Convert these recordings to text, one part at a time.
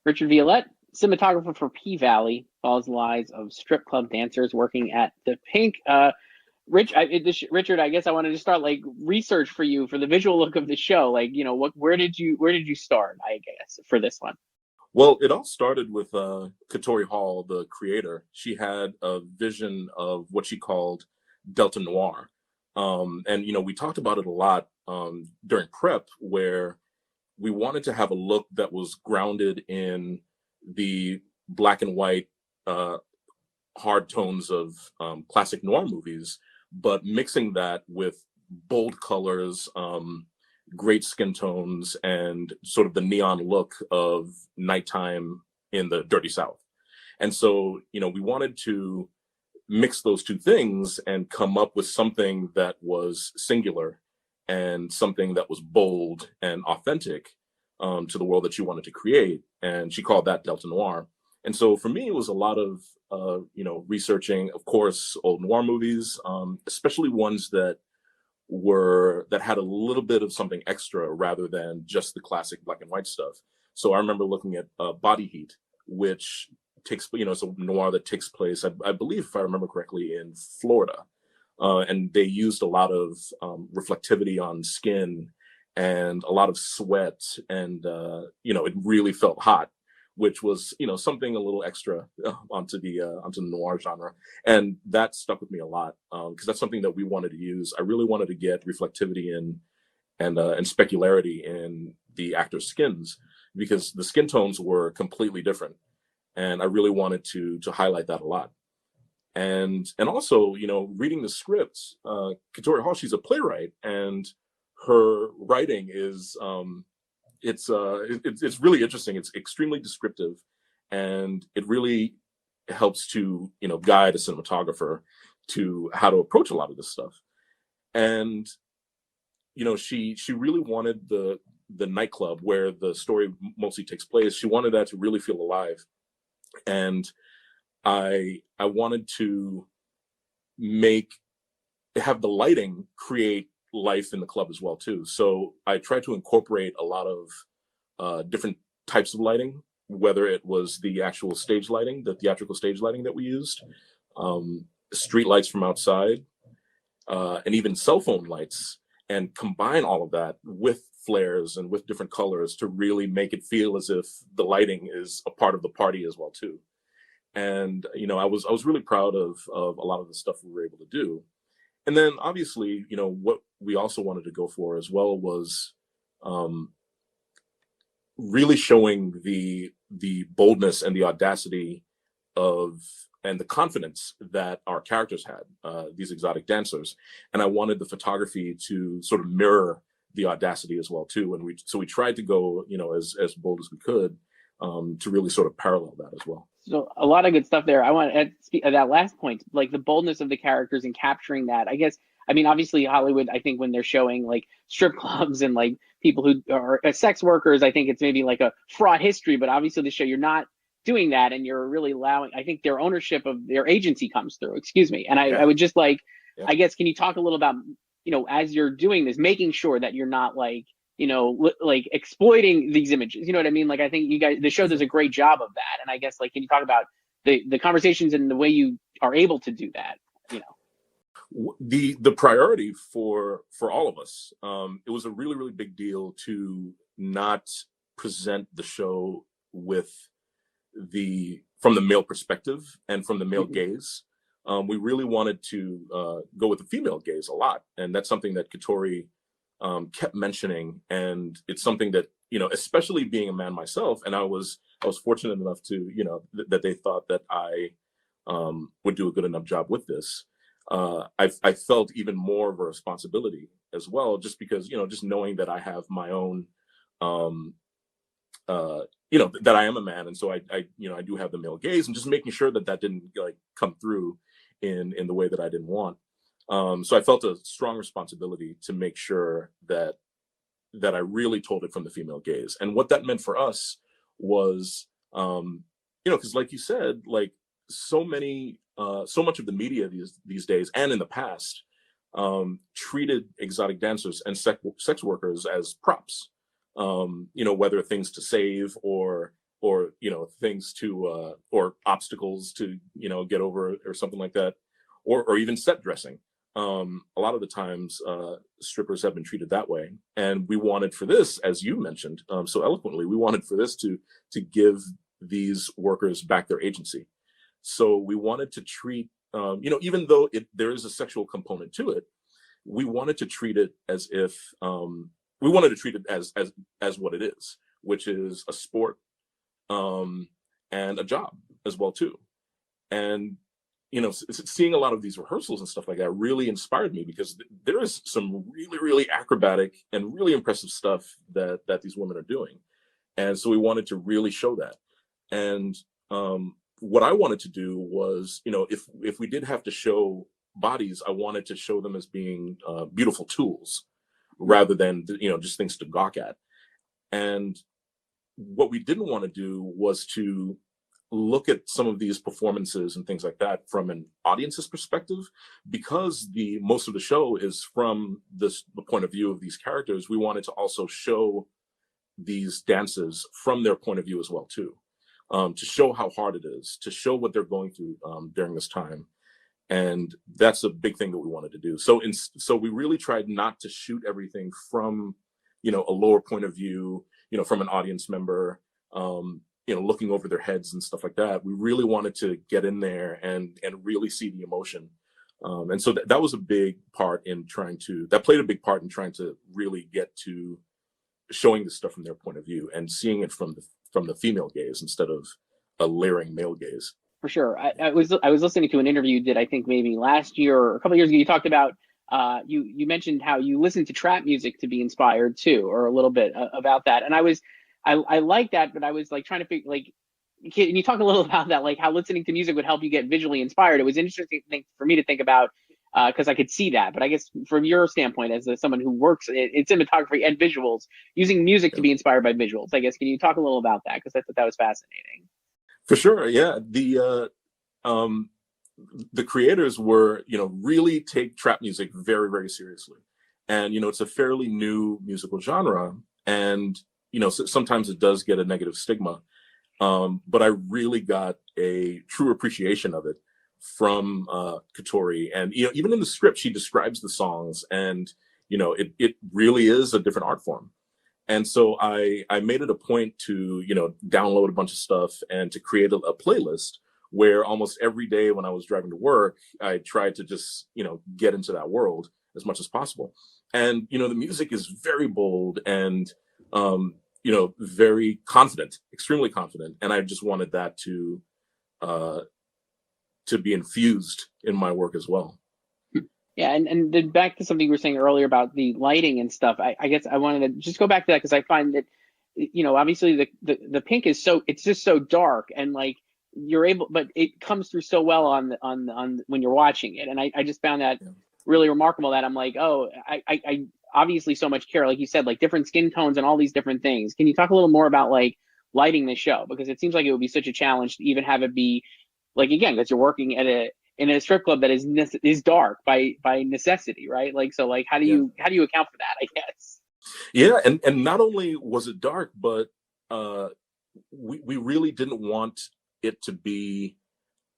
Richard Vialet, cinematographer for P-Valley, follows the lives of strip club dancers working at the Pink. Richard, I guess I wanted to start like research for you for the visual look of the show. Like, where did you start? I guess for this one. Well, it all started with Katori Hall, the creator. She had a vision of what she called Delta Noir. And, we talked about it a lot during prep, where we wanted to have a look that was grounded in the black and white hard tones of classic noir movies, but mixing that with bold colors, great skin tones, and sort of the neon look of nighttime in the Dirty South. And so, we wanted to mix those two things and come up with something that was singular and something that was bold and authentic to the world that she wanted to create. And she called that Delta Noir. And so for me, it was a lot of, researching, of course, old noir movies, especially ones that had a little bit of something extra rather than just the classic black and white stuff. So I remember looking at Body Heat, which takes, it's a noir that takes place, I believe, if I remember correctly, in Florida. And they used a lot of reflectivity on skin and a lot of sweat, and it really felt hot, which was something a little extra onto the noir genre. And that stuck with me a lot, because that's something that we wanted to use. I really wanted to get reflectivity and specularity in the actors' skins, because the skin tones were completely different, and I really wanted to highlight that a lot. And also, reading the script, Katori Hall, she's a playwright, and her writing is it's really interesting. It's extremely descriptive, and it really helps to guide a cinematographer to how to approach a lot of this stuff. And she really wanted the nightclub where the story mostly takes place. She wanted that to really feel alive, and I wanted to have the lighting create life in the club as well too. So I tried to incorporate a lot of different types of lighting, whether it was the actual stage lighting, the theatrical stage lighting that we used, street lights from outside, and even cell phone lights, and combine all of that with flares and with different colors to really make it feel as if the lighting is a part of the party as well too. And I was really proud of a lot of the stuff we were able to do. And then obviously, what we also wanted to go for as well was really showing the boldness and the audacity and the confidence that our characters had, these exotic dancers. And I wanted the photography to sort of mirror the audacity as well too. And we tried to go, as bold as we could, to really sort of parallel that as well. So a lot of good stuff there. I want to speak that last point, like the boldness of the characters and capturing that. I guess, obviously Hollywood, I think when they're showing like strip clubs and like people who are sex workers, I think it's maybe like a fraught history, but obviously the show, you're not doing that, and you're really allowing, I think their ownership of their agency comes through, excuse me. And I would just like, I guess, can you talk a little about, as you're doing this, making sure that you're not like, like exploiting these images, you know what I mean? Like, I think the show does a great job of that. And I guess, like, can you talk about the conversations and the way you are able to do that, The priority for all of us, it was a really, really big deal to not present the show from the male perspective and from the male gaze. We really wanted to go with the female gaze a lot. And that's something that Katori kept mentioning, and it's something that especially being a man myself, and I was fortunate enough to that they thought that I would do a good enough job with this. I felt even more of a responsibility as well, just because just knowing that I have my own that I am a man, and so I do have the male gaze, and just making sure that didn't like come through in the way that I didn't want. So I felt a strong responsibility to make sure that I really told it from the female gaze. And what that meant for us was, because like you said, like so much of the media these days and in the past treated exotic dancers and sex workers as props, whether things to save or or things to or obstacles to get over or something like that, or even set dressing. A lot of the times strippers have been treated that way, and we wanted for this, as you mentioned so eloquently, we wanted for this to give these workers back their agency. So we wanted to treat even though there is a sexual component to it, we wanted to treat it as if we wanted to treat it as what it is, which is a sport and a job as well too. And seeing a lot of these rehearsals and stuff like that really inspired me, because there is some really, really acrobatic and really impressive stuff that these women are doing. And so we wanted to really show that. And what I wanted to do was, if we did have to show bodies, I wanted to show them as being beautiful tools rather than, just things to gawk at. And what we didn't want to do was to look at some of these performances and things like that from an audience's perspective, because most of the show is from the point of view of these characters. We wanted to also show these dances from their point of view as well too, to show how hard it is, to show what they're going through during this time. And that's a big thing that we wanted to do. So we really tried not to shoot everything from a lower point of view, from an audience member, looking over their heads and stuff like that. We really wanted to get in there and really see the emotion. And so that was a big part that played a big part in trying to really get to showing this stuff from their point of view and seeing it from the female gaze instead of a leering male gaze. For sure. I was listening to an interview you did, I think maybe last year or a couple of years ago. You talked about you mentioned how you listen to trap music to be inspired too, or a little bit about that. And I like that, but I was like trying to figure, like, can you talk a little about that, like how listening to music would help you get visually inspired? It was an interesting thing for me to think about, because I could see that. But I guess from your standpoint, as someone who works in cinematography and visuals, using music to be inspired by visuals, I guess, can you talk a little about that? Because I thought that was fascinating. For sure, yeah. The creators were, really take trap music very, very seriously. And, it's a fairly new musical genre. And, sometimes it does get a negative stigma. But I really got a true appreciation of it from Katori. And, even in the script, she describes the songs, and, it really is a different art form. And so I made it a point to, download a bunch of stuff and to create a playlist where almost every day when I was driving to work, I tried to just, get into that world as much as possible. And, the music is very bold and, very confident, extremely confident. And I just wanted that to be infused in my work as well. Yeah, and then back to something you were saying earlier about the lighting and stuff. I guess I wanted to just go back to that, because I find that, obviously the pink is it's just so dark, and like you're able, but it comes through so well on when you're watching it, and I just found that really remarkable. That I'm like, oh, I obviously so much care, like you said, like different skin tones and all these different things. Can you talk a little more about like lighting the show, because it seems like it would be such a challenge to even have it be like, again, because you're working in a strip club that is dark by necessity, right? Like, so like how do you account for that, I guess? Yeah, and not only was it dark, but we really didn't want it to be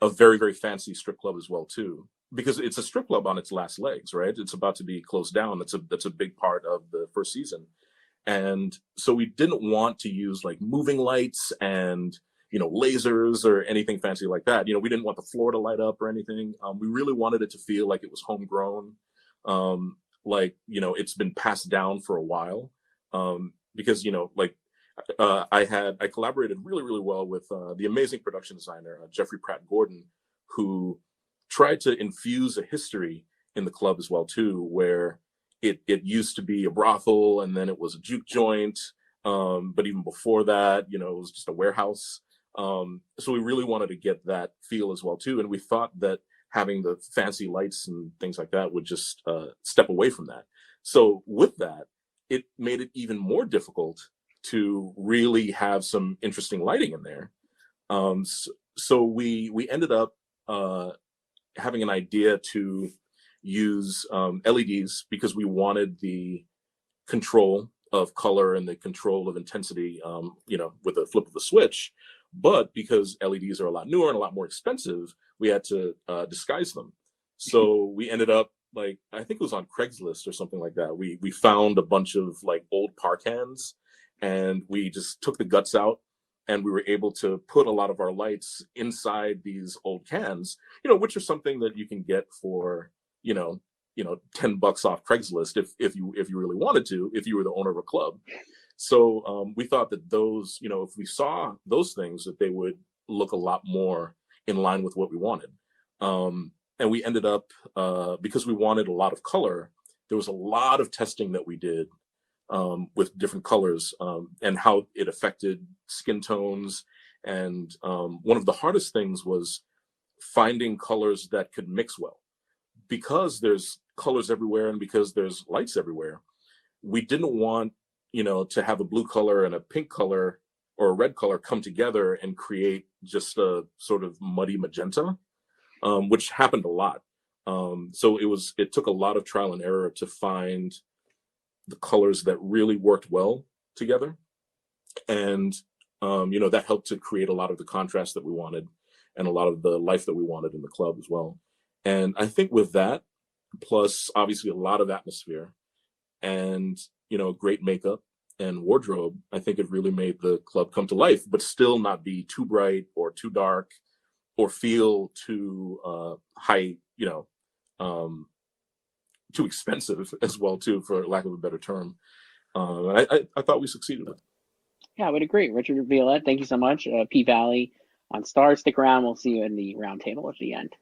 a very, very fancy strip club as well too, because it's a strip club on its last legs, right? It's about to be closed down. That's a big part of the first season. And so we didn't want to use like moving lights and lasers or anything fancy like that. We didn't want the floor to light up or anything. We really wanted it to feel like it was homegrown, like it's been passed down for a while, because I collaborated really, really well with the amazing production designer Jeffrey Pratt Gordon, who tried to infuse a history in the club as well too, where it used to be a brothel, and then it was a juke joint, but even before that, it was just a warehouse. So we really wanted to get that feel as well too, and we thought that having the fancy lights and things like that would just step away from that. So with that, it made it even more difficult to really have some interesting lighting in there. So we ended up having an idea to use LEDs, because we wanted the control of color and the control of intensity, with a flip of a switch. But because LEDs are a lot newer and a lot more expensive, we had to disguise them. So we ended up, like, I think it was on Craigslist or something like that. We found a bunch of like old par cans, and we just took the guts out, and we were able to put a lot of our lights inside these old cans, which are something that you can get for, $10 off Craigslist if you really wanted to, if you were the owner of a club. So we thought that those, if we saw those things, that they would look a lot more in line with what we wanted. And we ended up, because we wanted a lot of color, there was a lot of testing that we did with different colors, and how it affected skin tones. And one of the hardest things was finding colors that could mix well. Because there's colors everywhere and because there's lights everywhere, we didn't want, to have a blue color and a pink color or a red color come together and create just a sort of muddy magenta, which happened a lot. So it took a lot of trial and error to find the colors that really worked well together. And, that helped to create a lot of the contrast that we wanted and a lot of the life that we wanted in the club as well. And I think with that, plus obviously a lot of atmosphere and, great makeup and wardrobe, I think it really made the club come to life, but still not be too bright or too dark or feel too high, too expensive as well, too, for lack of a better term. I thought we succeeded with it. Yeah, I would agree. Richard Vialet, thank you so much. P Valley on Starz. Stick around. We'll see you in the roundtable at the end.